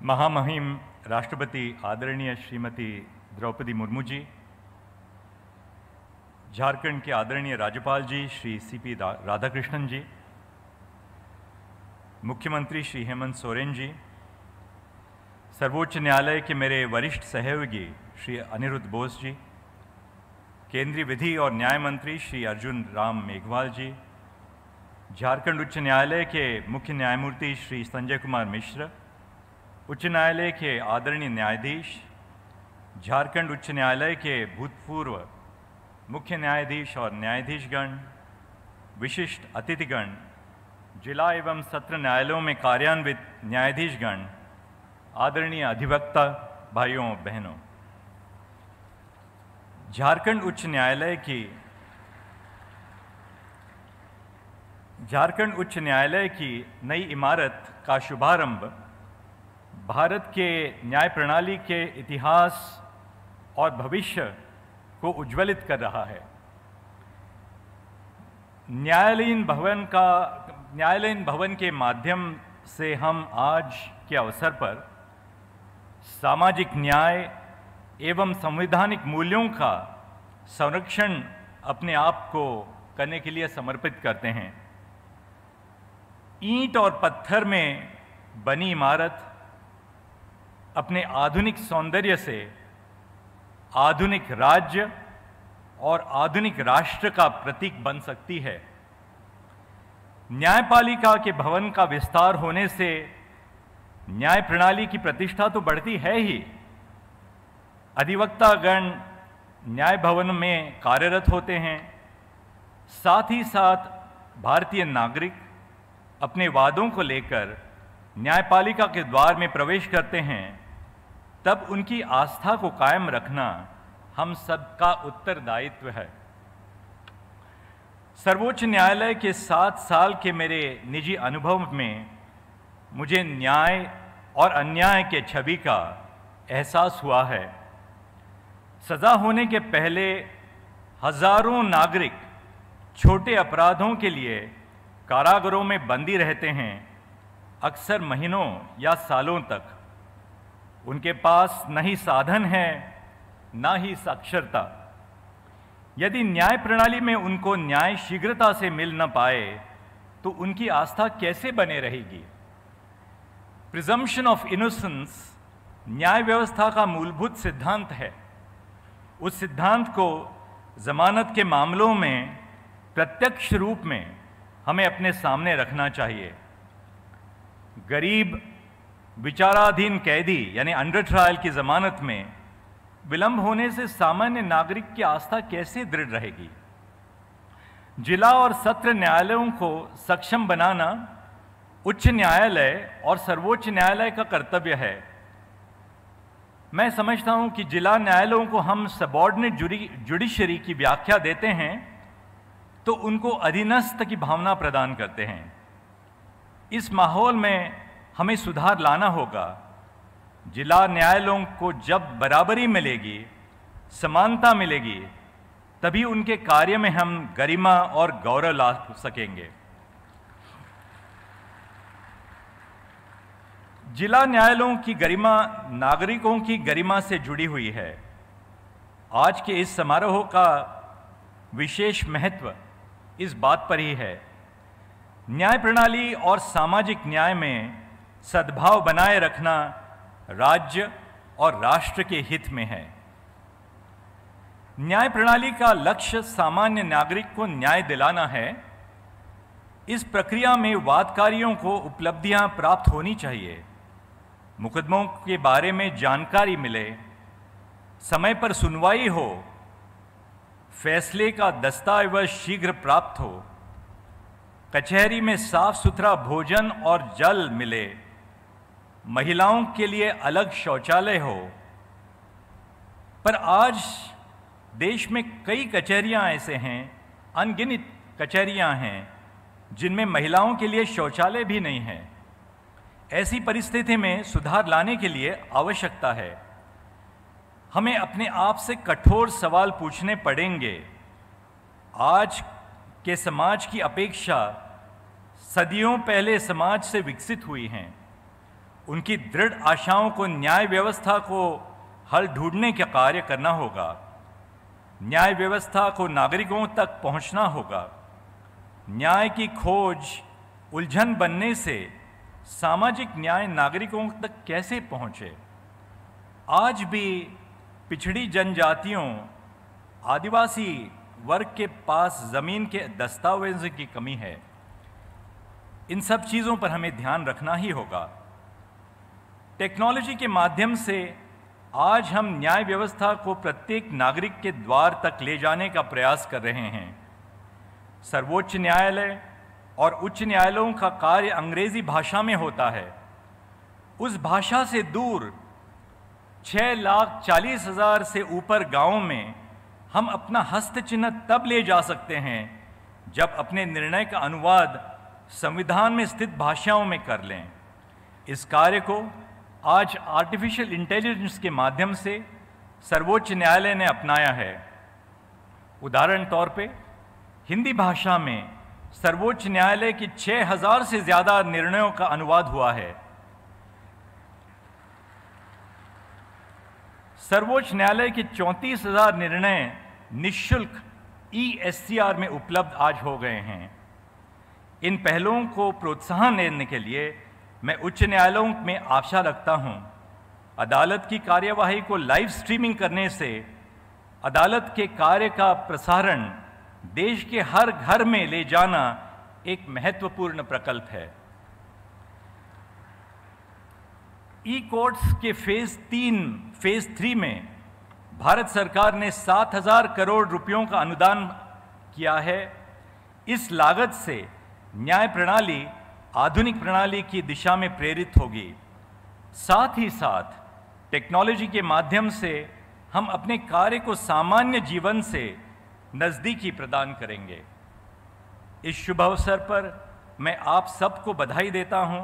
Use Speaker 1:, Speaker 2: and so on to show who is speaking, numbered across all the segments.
Speaker 1: महामहिम राष्ट्रपति आदरणीय श्रीमती द्रौपदी मुर्मू जी, झारखंड के आदरणीय राज्यपाल जी श्री सीपी राधाकृष्णन जी, मुख्यमंत्री श्री हेमंत सोरेन जी, सर्वोच्च न्यायालय के मेरे वरिष्ठ सहयोगी श्री अनिरुद्ध बोस जी, केंद्रीय विधि और न्याय मंत्री श्री अर्जुन राम मेघवाल जी, झारखंड उच्च न्यायालय के मुख्य न्यायमूर्ति श्री संजय कुमार मिश्र, उच्च न्यायालय के आदरणीय न्यायाधीश, झारखंड उच्च न्यायालय के भूतपूर्व मुख्य न्यायाधीश और न्यायाधीशगण, विशिष्ट अतिथिगण, जिला एवं सत्र न्यायालयों में कार्यान्वित न्यायाधीशगण, आदरणीय अधिवक्ता भाइयों बहनों, झारखंड उच्च न्यायालय की नई इमारत का शुभारंभ भारत के न्याय प्रणाली के इतिहास और भविष्य को उज्ज्वलित कर रहा है। न्यायालयीन भवन के माध्यम से हम आज के अवसर पर सामाजिक न्याय एवं संवैधानिक मूल्यों का संरक्षण अपने आप को करने के लिए समर्पित करते हैं। ईंट और पत्थर में बनी इमारत अपने आधुनिक सौंदर्य से आधुनिक राज्य और आधुनिक राष्ट्र का प्रतीक बन सकती है। न्यायपालिका के भवन का विस्तार होने से न्याय प्रणाली की प्रतिष्ठा तो बढ़ती है ही, अधिवक्तागण न्याय भवन में कार्यरत होते हैं, साथ ही साथ भारतीय नागरिक अपने वादों को लेकर न्यायपालिका के द्वार में प्रवेश करते हैं। तब उनकी आस्था को कायम रखना हम सबका उत्तरदायित्व है। सर्वोच्च न्यायालय के 7 साल के मेरे निजी अनुभव में मुझे न्याय और अन्याय के छवि का एहसास हुआ है। सजा होने के पहले हजारों नागरिक छोटे अपराधों के लिए कारागारों में बंदी रहते हैं, अक्सर महीनों या सालों तक। उनके पास न ही साधन है न ही साक्षरता। यदि न्याय प्रणाली में उनको न्याय शीघ्रता से मिल न पाए तो उनकी आस्था कैसे बने रहेगी? प्रिजम्पशन ऑफ इनोसेंस न्याय व्यवस्था का मूलभूत सिद्धांत है। उस सिद्धांत को जमानत के मामलों में प्रत्यक्ष रूप में हमें अपने सामने रखना चाहिए। गरीब विचाराधीन कैदी यानी अंडर ट्रायल की जमानत में विलंब होने से सामान्य नागरिक की आस्था कैसे दृढ़ रहेगी? जिला और सत्र न्यायालयों को सक्षम बनाना उच्च न्यायालय और सर्वोच्च न्यायालय का कर्तव्य है। मैं समझता हूं कि जिला न्यायालयों को हम सबऑर्डिनेट जुडिशरी की व्याख्या देते हैं तो उनको अधीनस्थ की भावना प्रदान करते हैं। इस माहौल में हमें सुधार लाना होगा। जिला न्यायालयों को जब बराबरी मिलेगी, समानता मिलेगी, तभी उनके कार्य में हम गरिमा और गौरव ला सकेंगे। जिला न्यायालयों की गरिमा नागरिकों की गरिमा से जुड़ी हुई है। आज के इस समारोह का विशेष महत्व इस बात पर ही है। न्याय प्रणाली और सामाजिक न्याय में सद्भाव बनाए रखना राज्य और राष्ट्र के हित में है। न्याय प्रणाली का लक्ष्य सामान्य नागरिक को न्याय दिलाना है। इस प्रक्रिया में वादकारियों को उपलब्धियां प्राप्त होनी चाहिए, मुकदमों के बारे में जानकारी मिले, समय पर सुनवाई हो, फैसले का दस्तावेज शीघ्र प्राप्त हो, कचहरी में साफ सुथरा भोजन और जल मिले, महिलाओं के लिए अलग शौचालय हो। पर आज देश में कई कचहरियां ऐसे हैं, अनगिनत कचहरियां हैं जिनमें महिलाओं के लिए शौचालय भी नहीं है। ऐसी परिस्थिति में सुधार लाने के लिए आवश्यकता है। हमें अपने आप से कठोर सवाल पूछने पड़ेंगे। आज के समाज की अपेक्षा सदियों पहले समाज से विकसित हुई हैं। उनकी दृढ़ आशाओं को न्याय व्यवस्था को हल ढूंढने का कार्य करना होगा। न्याय व्यवस्था को नागरिकों तक पहुंचना होगा। न्याय की खोज उलझन बनने से सामाजिक न्याय नागरिकों तक कैसे पहुंचे? आज भी पिछड़ी जनजातियों, आदिवासी वर्ग के पास ज़मीन के दस्तावेज़ों की कमी है। इन सब चीज़ों पर हमें ध्यान रखना ही होगा। टेक्नोलॉजी के माध्यम से आज हम न्याय व्यवस्था को प्रत्येक नागरिक के द्वार तक ले जाने का प्रयास कर रहे हैं। सर्वोच्च न्यायालय और उच्च न्यायालयों का कार्य अंग्रेजी भाषा में होता है। उस भाषा से दूर 6,40,000 से ऊपर गांवों में हम अपना हस्तचिन्ह तब ले जा सकते हैं जब अपने निर्णय का अनुवाद संविधान में स्थित भाषाओं में कर लें। इस कार्य को आज आर्टिफिशियल इंटेलिजेंस के माध्यम से सर्वोच्च न्यायालय ने अपनाया है। उदाहरण तौर पे हिंदी भाषा में सर्वोच्च न्यायालय की 6,000 से ज़्यादा निर्णयों का अनुवाद हुआ है। सर्वोच्च न्यायालय के 34,000 निर्णय निःशुल्क ESCR में उपलब्ध आज हो गए हैं। इन पहलों को प्रोत्साहन देने के लिए मैं उच्च न्यायालयों में आशा रखता हूं। अदालत की कार्यवाही को लाइव स्ट्रीमिंग करने से अदालत के कार्य का प्रसारण देश के हर घर में ले जाना एक महत्वपूर्ण प्रकल्प है। ई-कोर्ट्स के फेज 3 में भारत सरकार ने 7,000 करोड़ रुपयों का अनुदान किया है। इस लागत से न्याय प्रणाली आधुनिक प्रणाली की दिशा में प्रेरित होगी। साथ ही साथ टेक्नोलॉजी के माध्यम से हम अपने कार्य को सामान्य जीवन से नज़दीकी प्रदान करेंगे। इस शुभ अवसर पर मैं आप सबको बधाई देता हूं।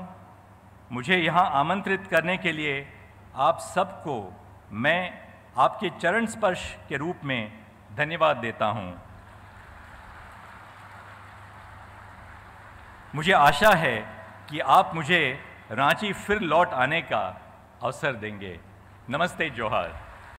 Speaker 1: मुझे यहां आमंत्रित करने के लिए आप सबको मैं आपके चरण स्पर्श के रूप में धन्यवाद देता हूं। मुझे आशा है कि आप मुझे रांची फिर लौट आने का अवसर देंगे। नमस्ते, जोहार।